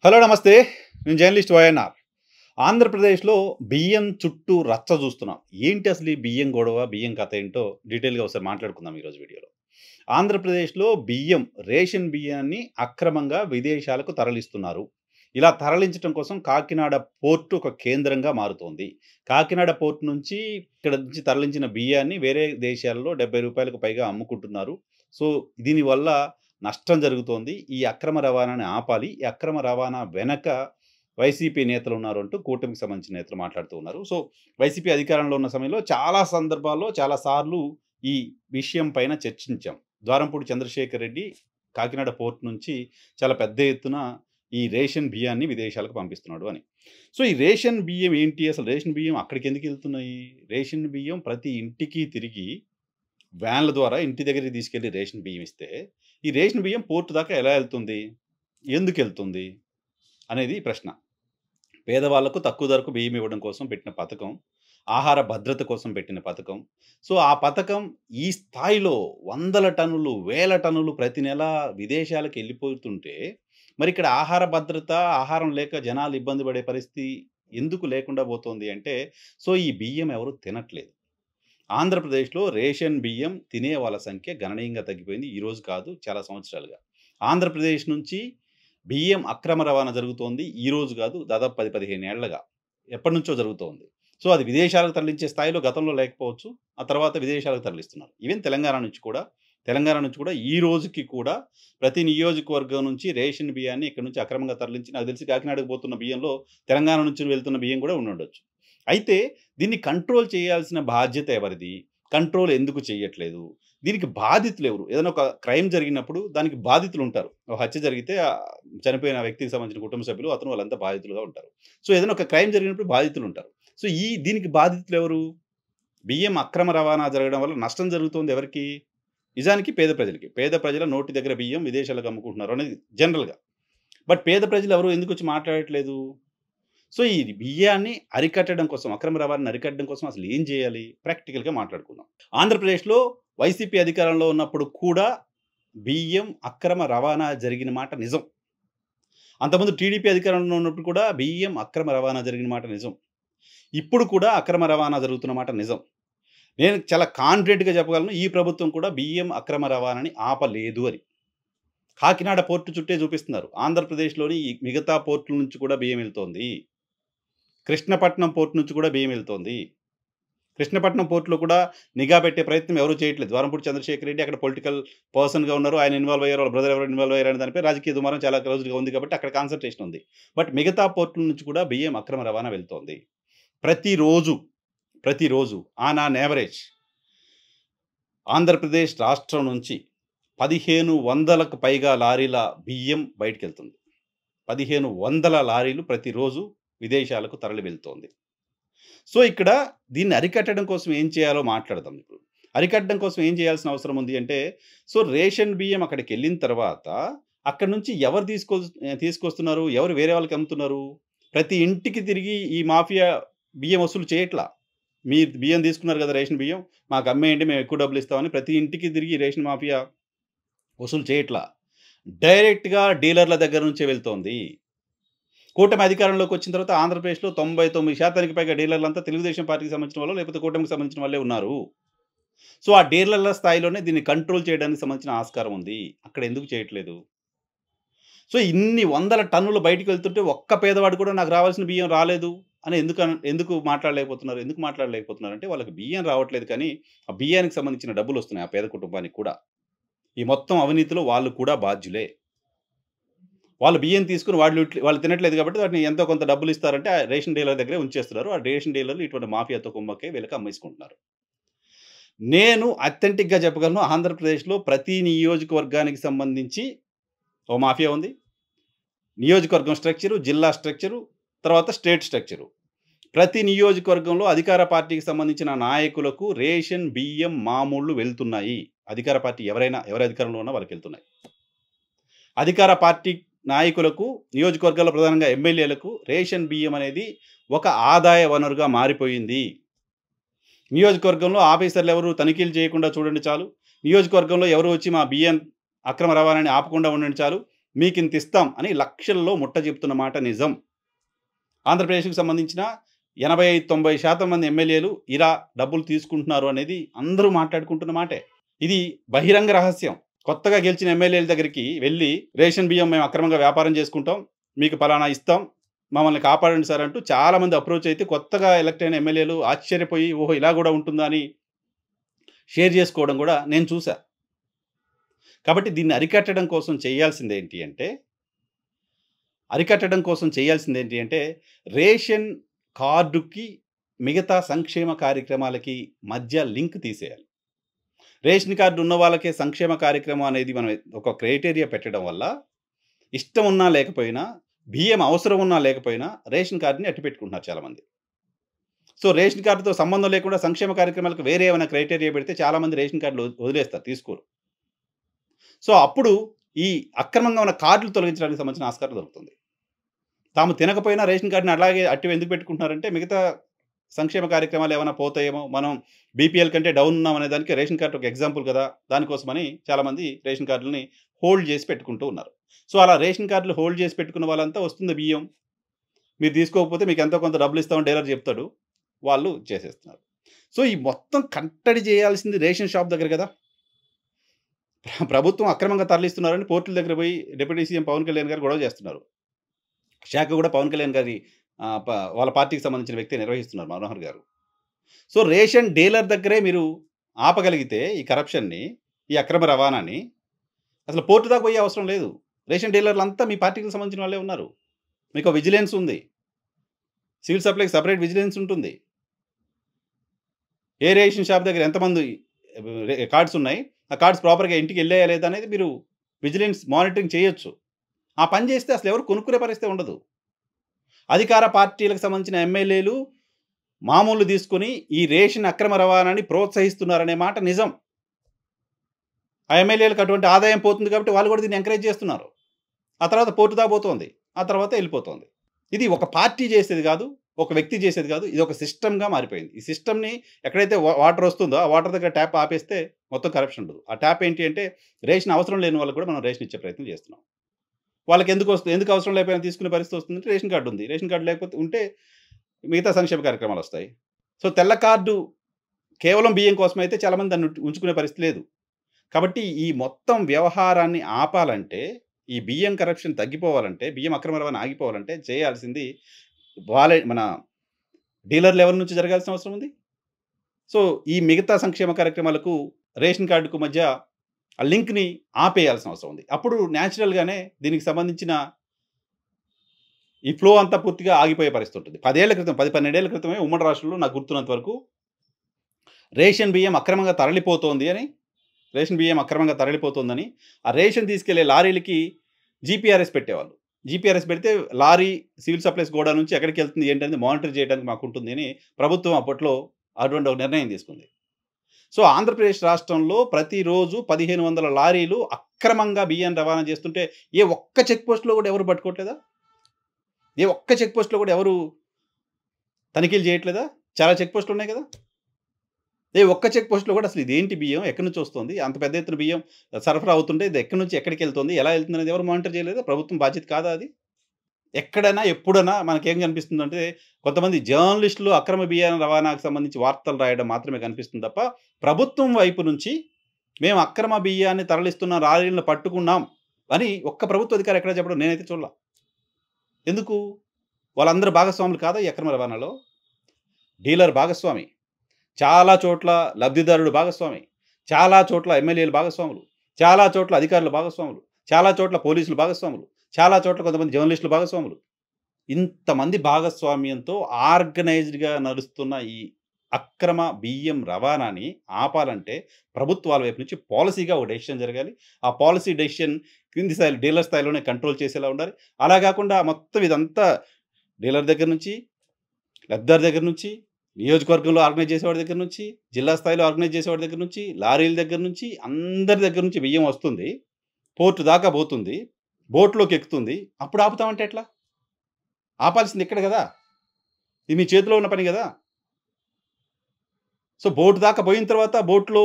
Hello నమస్తే. నేను journalist YNR. ఆంధ్రప్రదేశ్‌లో బియ్యం చుట్టూ రచ్చ చూస్తున్నాం. ఏంటి అసలు ఈ బియ్యం గొడవ, బియ్యం కథ ఏంటో డీటెయిల్‌గా ఒకసారి మాట్లాడుకుందాం ఈరోజు వీడియోలో. ఆంధ్రప్రదేశ్‌లో రేషన్ బియ్యాన్ని అక్రమంగా విదేశాలకు తరలిస్తున్నారు. ఇలా తరలించటం కోసం కాకినాడ పోర్ట్ ఒక కేంద్రంగా మారుతోంది. కాకినాడ పోర్ట్ నుంచి ఇక్కడ నుంచి తరలించిన బియ్యాన్ని వేరే దేశాల్లో రూ. 70కి పైగా అమ్ముకుంటున్నారు. సో, దీనివల్ల నష్టం జరుగుతోంది. ఈ అక్రమ రవాణాని ఆపాలి. ఈ అక్రమ రవాణా వెనక వైసీపీ నేతలున్నారు అంటూ కూటమికి సంబంధించిన నేతలు మాట్లాడుతూ ఉన్నారు. సో, వైసీపీ అధికారంలో ఉన్న సమయంలో చాలా సందర్భాల్లో చాలా సార్లు ఈ విషయం పైన చర్చించాం. ద్వారంపూడి చంద్రశేఖర్ రెడ్డి కాకినాడ పోర్ట్ నుంచి చాలా పెద్ద ఎత్తున ఈ రేషన్ బియ్యాన్ని విదేశాలకు పంపిస్తున్నాడు అని. సో, ఈ రేషన్ బియ్యం ఏంటి? అసలు రేషన్ బియ్యం అక్కడికెందుకెళ్తున్నాయి? రేషన్ బియ్యం ప్రతి ఇంటికి తిరిగి వ్యాన్ల ద్వారా ఇంటి దగ్గరికి తీసుకెళ్ళి రేషన్ బియ్యం ఇస్తే, ఈ రేషన్ బియ్యం పోర్ట్ దాకా ఎలా ఎళ్తుంది? ఎందుకెళ్తుంది? అనేది ప్రశ్న. పేదవాళ్లకు తక్కువ ధరకు బియ్యం ఇవ్వడం కోసం పెట్టిన పథకం. ఆహార భద్రత కోసం పెట్టిన పథకం. సో, ఆ పథకం ఈ స్థాయిలో వందల టన్నులు, వేల టన్నులు ప్రతి నెల విదేశాలకు ఎళ్ళిపోతుంటే, మరిక్కడ ఆహార భద్రత, ఆహారం లేక జనాలు ఇబ్బంది పడే పరిస్థితి ఎందుకు లేకుండా పోతోంది అంటే, సో, ఈ బియ్యం ఎవరు తినట్లేదు. ఆంధ్రప్రదేశ్‌లో రేషన్ బియ్యం తినే వాళ్ళ సంఖ్య గణనీయంగా తగ్గిపోయింది. ఈరోజు కాదు, చాలా సంవత్సరాలుగా. ఆంధ్రప్రదేశ్ నుంచి బియ్యం అక్రమ రవాణా జరుగుతోంది. ఈరోజు కాదు, దాదాపు 10, 15 ఏళ్లగా. ఎప్పటినుంచో జరుగుతోంది. సో, అది విదేశాలకు తరలించే స్థాయిలో గతంలో లేకపోవచ్చు. ఆ తర్వాత విదేశాలకు తరలిస్తున్నారు. ఈవెన్ తెలంగాణ నుంచి కూడా ఈ రోజుకి కూడా ప్రతి నియోజకవర్గం నుంచి రేషన్ బియ్యాన్ని ఇక్కడి నుంచి అక్రమంగా తరలించి, నాకు తెలిసి కాకినాడకు పోతున్న బియ్యంలో తెలంగాణ నుంచి వెళ్తున్న బియ్యం కూడా ఉండుండొచ్చు. అయితే దీన్ని కంట్రోల్ చేయాల్సిన బాధ్యత ఎవరిది? కంట్రోల్ ఎందుకు చేయట్లేదు? దీనికి బాధితులెవరు? ఏదైనా ఒక క్రైమ్ జరిగినప్పుడు దానికి బాధితులుంటారు. ఒక హత్య జరిగితే చనిపోయిన వ్యక్తికి సంబంధించిన కుటుంబ సభ్యులు, అతను వాళ్ళంతా బాధితులుగా ఉంటారు. సో, ఏదైనా ఒక క్రైమ్ జరిగినప్పుడు బాధితులుంటారు. సో, దీనికి బాధితులెవరు? బియ్యం అక్రమ రవాణా జరగడం వల్ల నష్టం జరుగుతోంది ఎవరికి? నిజానికి పేద ప్రజలకి. పేద ప్రజల నోటి దగ్గర బియ్యం విదేశాలకు అమ్ముకుంటున్నారు అనేది జనరల్‌గా. బట్ పేద ప్రజలు ఎవరు ఎందుకొచ్చి మాట్లాడట్లేదు? సో, ఈ బియ్యాన్ని అరికట్టడం కోసం, అక్రమ రవాణాని అరికట్టడం కోసం అసలు ఏం చేయాలి? ప్రాక్టికల్‌గా మాట్లాడుకుందాం. ఆంధ్రప్రదేశ్‌లో వైసీపీ అధికారంలో ఉన్నప్పుడు కూడా బియ్యం అక్రమ రవాణా జరిగిన మాట నిజం. అంతకుముందు టీడీపీ అధికారంలో ఉన్నప్పుడు కూడా బియ్యం అక్రమ రవాణా జరిగిన మాట నిజం. ఇప్పుడు కూడా అక్రమ రవాణా జరుగుతున్న మాట నిజం. నేను చాలా కాన్ఫిడెంట్‌గా చెప్పగలను. ఈ ప్రభుత్వం కూడా బియ్యం అక్రమ రవాణాని ఆపలేదు అని. కాకినాడ పోర్ట్ చుట్టే చూపిస్తున్నారు. ఆంధ్రప్రదేశ్‌లోని ఈ మిగతా పోర్టుల నుంచి కూడా బియ్యం ఎళ్తోంది. కృష్ణపట్నం పోర్ట్ నుంచి కూడా బియ్యం ఎళ్తోంది. కృష్ణపట్నం పోర్ట్‌లో కూడా నిఘా పెట్టే ప్రయత్నం ఎవరు చేయట్లేదు. ద్వారంపూడి చంద్రశేఖర్ రెడ్డి అక్కడ పొలిటికల్ పర్సన్‌గా ఉన్నారు. ఆయన ఇన్వాల్వ్ అయ్యారు. వాళ్ళ బ్రదర్ ఎవరో ఇన్వాల్వ్ అయ్యారనే దానిపై రాజకీయ దుమారం చాలా క్లోజ్‌గా ఉంది కాబట్టి అక్కడ కాన్సంట్రేషన్ ఉంది. బట్ మిగతా పోర్టుల నుంచి కూడా బియ్యం అక్రమ రవాణా వెళ్తోంది. ప్రతిరోజు ఆన్ యావరేజ్ ఆంధ్రప్రదేశ్ రాష్ట్రం నుంచి 1500కు పైగా లారీల బియ్యం బయటికెళ్తుంది. 1500 లారీలు ప్రతిరోజు విదేశాలకు తరలి వెళ్తోంది. సో, ఇక్కడ దీన్ని అరికట్టడం కోసం ఏం చేయాలో మాట్లాడదాం ఇప్పుడు. అరికట్టడం కోసం ఏం చేయాల్సిన అవసరం ఉంది అంటే, సో, రేషన్ బియ్యం అక్కడికెళ్ళిన తర్వాత అక్కడి నుంచి ఎవరు తీసుకొస్తున్నారు? ఎవరు వేరే వాళ్ళకి అమ్ముతున్నారు? ప్రతి ఇంటికి తిరిగి ఈ మాఫియా బియ్యం వసూలు చేయట్లా. మీరు బియ్యం తీసుకున్నారు కదా! రేషన్ బియ్యం మాకు అమ్మేయండి, మేము ఎక్కువ డబ్బులు ఇస్తామని ప్రతి ఇంటికి తిరిగి రేషన్ మాఫియా వసూలు చేయట్లా. డైరెక్ట్‌గా డీలర్ల దగ్గర నుంచే వెళ్తోంది. కూటమి అధికారంలోకి వచ్చిన తర్వాత ఆంధ్రప్రదేశ్‌లో 99% పైగా డీలర్లంతా తెలుగుదేశం పార్టీకి సంబంధించిన వాళ్ళో, లేకపోతే కూటమికి సంబంధించిన వాళ్ళే ఉన్నారు. సో, ఆ డీలర్ల స్థాయిలోనే దీన్ని కంట్రోల్ చేయడానికి సంబంధించిన ఆస్కారం ఉంది. అక్కడ ఎందుకు చేయట్లేదు? సో, ఇన్ని వందల టన్నులు బయటికి వెళ్తుంటే ఒక్క పేదవాడు కూడా నాకు రావాల్సిన బియ్యం రాలేదు అని ఎందుకు మాట్లాడలేకపోతున్నారు? ఎందుకు మాట్లాడలేకపోతున్నారంటే వాళ్ళకి బియ్యం రావట్లేదు కానీ, ఆ బియ్యానికి సంబంధించిన డబ్బులొస్తున్నాయి ఆ పేద కుటుంబానికి కూడా. ఈ మొత్తం అవినీతిలో వాళ్ళు కూడా బాధ్యులే. వాళ్ళు బియ్యం తీసుకొని వాళ్ళు తినట్లేదు కాబట్టి వాటిని ఎంతో కొంత డబ్బులిస్తారంటే ఆ రేషన్ డీలర్ దగ్గరే ఉంచేస్తున్నారు. ఆ రేషన్ డీలర్లు ఇటువంటి మాఫియాతో కుమ్మక్కై వీళ్ళకి అమ్మేసుకుంటున్నారు. నేను అథెంటిక్‌గా చెప్పగలను. ఆంధ్రప్రదేశ్‌లో ప్రతి నియోజకవర్గానికి సంబంధించి ఓ మాఫియా ఉంది. నియోజకవర్గం స్ట్రక్చరు, జిల్లా స్ట్రక్చరు, తర్వాత స్టేట్ స్ట్రక్చరు. ప్రతి నియోజకవర్గంలో అధికార పార్టీకి సంబంధించిన నాయకులకు రేషన్ బియ్యం మామూళ్ళు వెళ్తున్నాయి. అధికార పార్టీ ఎవరు అధికారంలో ఉన్నా వాళ్ళకెళ్తున్నాయి. అధికార పార్టీ నాయకులకు, నియోజకవర్గాల్లో ప్రధానంగా ఎమ్మెల్యేలకు రేషన్ బియ్యం అనేది ఒక ఆదాయ వనరుగా మారిపోయింది. నియోజకవర్గంలో ఆఫీసర్లు ఎవరు తనిఖీలు చేయకుండా చూడండి చాలు. నియోజకవర్గంలో ఎవరు వచ్చి మా బియ్యం అక్రమ రవాణాని ఆపకుండా ఉండండి చాలు. మీకింత ఇస్తాం అని లక్షల్లో ముట్ట చెప్తున్న మాట నిజం. ఆంధ్రప్రదేశ్‌కి సంబంధించిన 85-90% మంది ఎమ్మెల్యేలు ఇలా డబ్బులు తీసుకుంటున్నారు అనేది అందరూ మాట్లాడుకుంటున్న మాటే. ఇది బహిరంగ రహస్యం. కొత్తగా గెలిచిన ఎమ్మెల్యేల దగ్గరికి వెళ్లి రేషన్ బియ్యం మేము అక్రమంగా వ్యాపారం చేసుకుంటాం. మీకు పలానా ఇస్తాం. మమ్మల్ని కాపాడండి సార్ అంటూ చాలామంది అప్రోచ్ అయితే కొత్తగా ఎలక్ట్ అయిన ఎమ్మెల్యేలు ఆశ్చర్యపోయి ఓహో! ఇలా గూడా ఉంటుందా అని షేర్ చేసుకోవడం గూడా నేను చూసా. కాబట్టి దీన్ని అరికట్టడం కోసం చేయాల్సిందేంటి అంటే రేషన్ కార్డుకి మిగతా సంక్షేమ కార్యక్రమాలకి మధ్య లింక్ తీసేయాలి. రేషన్ కార్డ్ ఉన్న వాళ్ళకే సంక్షేమ కార్యక్రమం అనేది మనం ఒక క్రైటీరియా పెట్టడం వల్ల ఇష్టం ఉన్నా లేకపోయినా, బియ్యం అవసరం ఉన్నా లేకపోయినా రేషన్ కార్డ్‌ని అట్టిపెట్టుకుంటున్నారు చాలామంది. సో, రేషన్ కార్డ్‌తో సంబంధం లేకుండా సంక్షేమ కార్యక్రమాలకు వేరే ఏమైనా క్రైటీరియా పెడితే చాలామంది రేషన్ కార్డ్‌లు వదిలేస్తారు, తీసుకోరు. సో, అప్పుడు ఈ అక్రమంగా ఉన్న కార్డులు తొలగించడానికి సంబంధించిన ఆస్కారం దొరుకుతుంది. తాము తినకపోయినా రేషన్ కార్డ్‌ని అలాగే అట్టి ఎందుకు పెట్టుకుంటున్నారంటే మిగతా సంక్షేమ కార్యక్రమాలు ఏమైనా పోతాయేమో, మనం బీపీఎల్ కంటే డౌన్ ఉన్నామనే దానికి రేషన్ కార్డ్ ఒక ఎగ్జాంపుల్ కదా! దానికోసమని చాలామంది రేషన్ కార్డులని హోల్డ్ చేసి పెట్టుకుంటూ ఉన్నారు. సో, అలా రేషన్ కార్డులు హోల్డ్ చేసి పెట్టుకున్న వాళ్ళంతా వస్తుంది బియ్యం. మీరు తీసుకోకపోతే మీకు ఎంతో కొంత డబ్బులు ఇస్తామని డీలర్ చెప్తాడు. వాళ్ళు చేసేస్తున్నారు. సో, ఈ మొత్తం కట్టడి చేయాల్సింది రేషన్ షాప్ దగ్గర కదా! ప్రభుత్వం అక్రమంగా తరలిస్తున్నారని పోర్టుల దగ్గర పోయి డిప్యూటీ సీఎం పవన్ కళ్యాణ్ గారు గొడవ చేస్తున్నారు. శాఖ కూడా పవన్ కళ్యాణ్ గారి వాళ్ళ పార్టీకి సంబంధించిన వ్యక్తి నిర్వహిస్తున్నారు మనోహర్ గారు. సో, రేషన్ డీలర్ దగ్గరే మీరు ఆపగలిగితే ఈ కరప్షన్‌ని, ఈ అక్రమ రవాణాని అసలు పోర్ట్ దాకా పోయే అవసరం లేదు. రేషన్ డీలర్లంతా మీ పార్టీకి సంబంధించిన వాళ్ళే ఉన్నారు. మీకో విజిలెన్స్ ఉంది. సివిల్ సప్లైకి సెపరేట్ విజిలెన్స్ ఉంటుంది. ఏ రేషన్ షాప్ దగ్గర ఎంతమంది కార్డ్స్ ఉన్నాయి, ఆ కార్డ్స్ ప్రాపర్‌గా ఇంటికెళ్ళాయా లేదా అనేది మీరు విజిలెన్స్ మానిటరింగ్ చేయొచ్చు. ఆ పని చేస్తే అసలు ఎవరు కొనుక్కునే పరిస్థితి ఉండదు. అధికార పార్టీలకు సంబంధించిన ఎమ్మెల్యేలు మామూలు తీసుకొని ఈ రేషన్ అక్రమ రవాణాని ప్రోత్సహిస్తున్నారనే మాట నిజం. ఆ ఎమ్మెల్యేలకు అటువంటి ఆదాయం పోతుంది కాబట్టి వాళ్ళు కూడా దీన్ని ఎంకరేజ్ చేస్తున్నారు. ఆ తర్వాత పోర్టు దాకా పోతోంది. ఆ తర్వాత ఎళ్ళిపోతోంది. ఇది ఒక పార్టీ చేసేది కాదు. ఒక వ్యక్తి చేసేది కాదు. ఇది ఒక సిస్టమ్‌గా మారిపోయింది. ఈ సిస్టమ్‌ని ఎక్కడైతే వాటర్ వస్తుందో ఆ వాటర్ దగ్గర ట్యాప్ ఆపేస్తే మొత్తం కరప్షన్ ఉండదు. ఆ ట్యాప్ ఏంటి అంటే రేషన్ అవసరం లేని వాళ్ళకి కూడా మనం రేషన్ ఇచ్చే ప్రయత్నం చేస్తున్నాం. వాళ్ళకి ఎందుకు అవసరం లేకపోయినా తీసుకునే పరిస్థితి వస్తుందంటే రేషన్ కార్డ్ ఉంది. రేషన్ కార్డ్ లేకపోతే ఉంటే మిగతా సంక్షేమ కార్యక్రమాలొస్తాయి. సో, తెల్ల కార్డు కేవలం బియ్యం కోసమైతే చాలామంది దాన్ని ఉంచుకునే పరిస్థితి లేదు. కాబట్టి ఈ మొత్తం వ్యవహారాన్ని ఆపాలంటే, ఈ బియ్యం కరప్షన్ తగ్గిపోవాలంటే, బియ్యం అక్రమ రవాణా ఆగిపోవాలంటే చేయాల్సింది మన డీలర్ లెవెల్ నుంచి జరగాల్సిన అవసరం ఉంది. సో, ఈ మిగతా సంక్షేమ కార్యక్రమాలకు రేషన్ కార్డుకు మధ్య ఆ లింక్‌ని ఆపేయాల్సిన అవసరం ఉంది. అప్పుడు న్యాచురల్‌గానే దీనికి సంబంధించిన ఈ ఫ్లో అంతా పూర్తిగా ఆగిపోయే పరిస్థితి ఉంటుంది. 10 ఏళ్ల క్రితం 10, 12 ఏళ్ల క్రితమే ఉమ్మడి రాష్ట్రంలో నాకు గుర్తున్నంత వరకు రేషన్ బియ్యం అక్రమంగా తరలిపోతోందని, ఆ రేషన్ తీసుకెళ్ళే లారీలకి జీపీఆర్ఎస్ పెట్టేవాళ్ళు. జీపీఆర్ఎస్ పెడితే లారీ సివిల్ సప్లైస్ గోడౌన్ నుంచి ఎక్కడికెళ్తుంది ఏంటనేది మానిటర్ చేయడానికి మాకుంటుంది అని ప్రభుత్వం అప్పట్లో అటువంటి ఒక నిర్ణయం తీసుకుంది. సో, ఆంధ్రప్రదేశ్ రాష్ట్రంలో ప్రతిరోజు 1500 లారీలు అక్రమంగా బియ్యాన్ని రవాణా చేస్తుంటే ఏ ఒక్క చెక్ పోస్ట్‌లో కూడా ఎవరు పట్టుకోవట్లేదా? ఏ ఒక్క చెక్ పోస్ట్‌లో కూడా ఎవరు తనిఖీలు చేయట్లేదా? చాలా చెక్ పోస్ట్‌లు ఉన్నాయి కదా! ఏ ఒక్క చెక్ పోస్ట్‌లో కూడా అసలు ఇదేంటి బియ్యం? ఎక్కడి నుంచి వస్తుంది? అంత పెద్ద ఎత్తున బియ్యం సరఫరా అవుతుంటే ఇది ఎక్కడి నుంచి ఎక్కడికెళ్తుంది? ఎలా ఎళ్తుందనేది ఎవరు మానిటర్ చేయలేదా? ప్రభుత్వం బాధ్యత కాదా అది? ఎక్కడైనా, ఎప్పుడైనా మనకేం కనిపిస్తుందంటే కొంతమంది జర్నలిస్టులు అక్రమ బియ్యం రవాణాకు సంబంధించి వార్తలు రాయడం మాత్రమే కనిపిస్తుంది తప్ప, ప్రభుత్వం వైపు నుంచి మేము అక్రమ బియ్యాన్ని తరలిస్తున్న లారీలను పట్టుకున్నాం అని ఒక్క ప్రభుత్వ అధికారి ఎక్కడ చెప్పడం నేనైతే చూడలా. ఎందుకు? వాళ్ళందరూ భాగస్వాములు కాదా ఈ అక్రమ రవాణాలో? డీలర్ భాగస్వామి. చాలా చోట్ల లబ్ధిదారుడు భాగస్వామి. చాలా చోట్ల ఎమ్మెల్యేలు భాగస్వాములు. చాలా చోట్ల అధికారులు భాగస్వాములు. చాలా చోట్ల పోలీసులు భాగస్వాములు. చాలా చోట్ల కొంతమంది జర్నలిస్టులు భాగస్వాములు. ఇంతమంది భాగస్వామ్యంతో ఆర్గనైజ్డ్‌గా నడుస్తున్న ఈ అక్రమ బియ్యం రవాణాని ఆపాలంటే ప్రభుత్వాల వైపు నుంచి పాలిసీగా ఒక డెసిషన్ జరగాలి. ఆ పాలిసీ డెసిషన్ కింది స్థాయిలో డీలర్ స్థాయిలోనే కంట్రోల్ చేసేలా ఉండాలి. అలా కాకుండా మొత్తం ఇదంతా డీలర్ దగ్గర నుంచి, లబ్ధిదారు దగ్గర నుంచి, నియోజకవర్గంలో ఆర్గనైజ్ చేసేవాడి దగ్గర నుంచి, జిల్లా స్థాయిలో ఆర్గనైజ్ చేసేవాడి దగ్గర నుంచి, లారీల దగ్గర నుంచి, అందరి దగ్గర నుంచి బియ్యం వస్తుంది. పోర్ట్ దాకా పోతుంది. బోట్‌లోకి ఎక్కుతుంది. అప్పుడు ఆపుతామంటే ఎట్లా? ఆపాల్సింది ఇక్కడ గదా! ఇది మీ చేతిలో ఉన్న పని గదా! సో, బోట్ దాకా పోయిన తర్వాత బోట్‌లో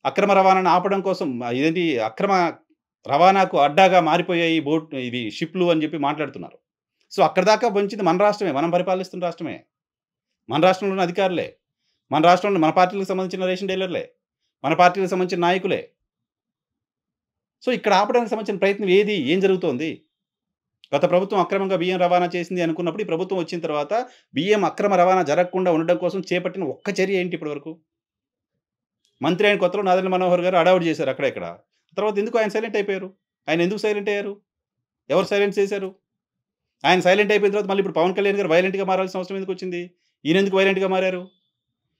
అక్రమ రవాణాను ఆపడం కోసం ఇదేంటి అక్రమ రవాణాకు అడ్డాగా మారిపోయాయి ఇవి షిప్‌లు అని చెప్పి మాట్లాడుతున్నారు. సో, అక్కడిదాకా పంచింది మన రాష్ట్రమే. మనం పరిపాలిస్తున్న రాష్ట్రమే. మన రాష్ట్రంలోని అధికారులే. మన రాష్ట్రంలో మన పార్టీలకు సంబంధించిన రేషన్ డీలర్‌లే. మన పార్టీలకు సంబంధించిన నాయకులే. సో, ఇక్కడ ఆపడానికి సంబంధించిన ప్రయత్నం ఏది? ఏం జరుగుతోంది? గత ప్రభుత్వం అక్రమంగా బియ్యం రవాణా చేసింది అనుకున్నప్పుడు, ఈ ప్రభుత్వం వచ్చిన తర్వాత బియ్యం అక్రమ రవాణా జరగకుండా ఉండడం కోసం చేపట్టిన ఒక్క చర్య ఏంటి ఇప్పటి వరకు? మంత్రి అయిన కొత్తలో నాదెండ్ల మనోహర్ గారు హడావుడి చేశారు అక్కడ ఇక్కడ. తర్వాత ఎందుకు ఆయన సైలెంట్ అయిపోయారు? ఆయన ఎందుకు సైలెంట్ అయ్యారు? ఎవరు సైలెన్స్ చేశారు? ఆయన సైలెంట్ అయిపోయిన తర్వాత మళ్ళీ ఇప్పుడు పవన్ కళ్యాణ్ గారు వైలెంట్‌గా మారాల్సిన అవసరం ఎందుకొచ్చింది? ఈయనెందుకు వైలెంట్‌గా మారారు?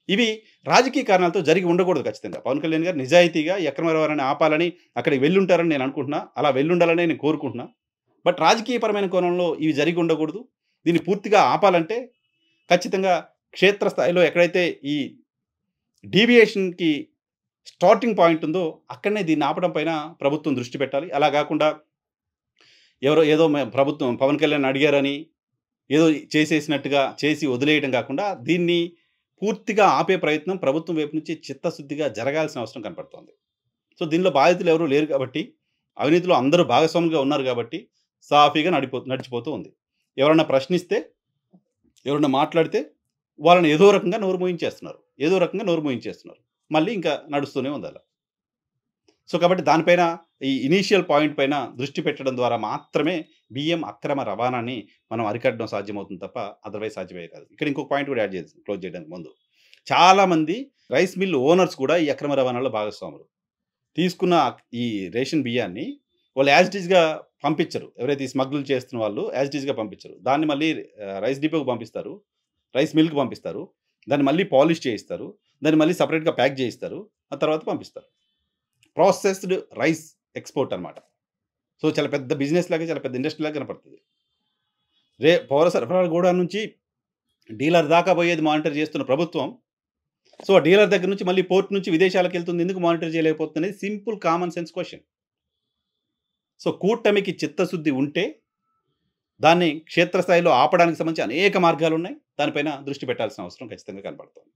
ఇవి రాజకీయ కారణాలతో జరిగి ఉండకూడదు ఖచ్చితంగా. పవన్ కళ్యాణ్ గారు నిజాయితీగా ఈ అక్రమ రవాణాని ఆపాలని అక్కడికి వెళ్ళుంటారని నేను అనుకుంటున్నా. అలా వెళ్ళుండాలనే నేను కోరుకుంటున్నా. బట్ రాజకీయపరమైన కోణంలో ఇవి జరిగి ఉండకూడదు. దీన్ని పూర్తిగా ఆపాలంటే ఖచ్చితంగా క్షేత్రస్థాయిలో ఎక్కడైతే ఈ డీవియేషన్‌కి స్టార్టింగ్ పాయింట్ ఉందో అక్కడనే దీన్ని ఆపడం పైన ప్రభుత్వం దృష్టి పెట్టాలి. అలా గాకుండా ఎవరో ఏదో ప్రభుత్వం పవన్ కళ్యాణ్ అడిగారని ఏదో చేసేసినట్టుగా చేసి వదిలేయడం కాకుండా దీన్ని పూర్తిగా ఆపే ప్రయత్నం ప్రభుత్వం వైపు నుంచి చిత్తశుద్ధిగా జరగాల్సిన అవసరం కనపడుతోంది. సో, దీనిలో బాధితులు ఎవరు లేరు కాబట్టి, అవినీతిలో అందరూ భాగస్వాములుగా ఉన్నారు కాబట్టి సాఫీగా నడిచిపోతూ ఉంది. ఎవరన్నా ప్రశ్నిస్తే, ఎవరన్నా మాట్లాడితే వాళ్ళని ఏదో రకంగా నోరు మూయించేస్తున్నారు. ఏదో రకంగా నోరు మూయించేస్తున్నారు. మళ్ళీ ఇంకా నడుస్తూనే ఉంది అలా. సో, కాబట్టి దానిపైన ఈ ఇనీషియల్ పాయింట్ పైన దృష్టి పెట్టడం ద్వారా మాత్రమే బియ్యం అక్రమ రవాణాని మనం అరికట్టడం సాధ్యమవుతుంది తప్ప అదర్‌వైజ్ సాధ్యమయ్యేది కాదు. ఇక్కడ ఇంకొక పాయింట్ కూడా యాడ్ చేసి క్లోజ్ చేయడానికి ముందు. చాలామంది రైస్ మిల్ ఓనర్స్ కూడా ఈ అక్రమ రవాణాలో భాగస్వాములు. తీసుకున్న ఈ రేషన్ బియ్యాన్ని వాళ్ళు యాజ్ ఇట్ ఈస్‌గా పంపించరు. ఎవరైతే ఈ స్మగ్లింగ్ చేస్తున్న వాళ్ళు యాజ్ ఇట్ ఈస్‌గా పంపించరు. దాన్ని మళ్ళీ రైస్ డిపోకి పంపిస్తారు. రైస్ మిల్‌కి పంపిస్తారు. దాన్ని మళ్ళీ పాలిష్ చేయిస్తారు. దాన్ని మళ్ళీ సెపరేట్‌గా ప్యాక్ చేయిస్తారు. ఆ తర్వాత పంపిస్తారు. ప్రాసెస్డ్ రైస్ ఎక్స్‌పోర్ట్ అనమాట. సో, చాలా పెద్ద బిజినెస్ లాగా, చాలా పెద్ద ఇండస్ట్రీ లాగా కనపడుతది. పౌర సరఫరాల గోడౌన్ నుంచి డీలర్ దాకా పోయేది మానిటర్ చేస్తున్న ప్రభుత్వం, సో, ఆ డీలర్ దగ్గర నుంచి మళ్ళీ పోర్ట్ నుంచి విదేశాలకెళ్తుంది ఎందుకు మానిటర్ చేయలేకపోతుందనేది simple common sense question. So, కూటమికి చిత్తశుద్ధి ఉంటే దాన్ని క్షేత్రస్థాయిలో ఆపడానికి సంబంధించి అనేక మార్గాలున్నాయి. దానిపైన దృష్టి పెట్టాల్సిన అవసరం ఖచ్చితంగా కనపడుతోంది.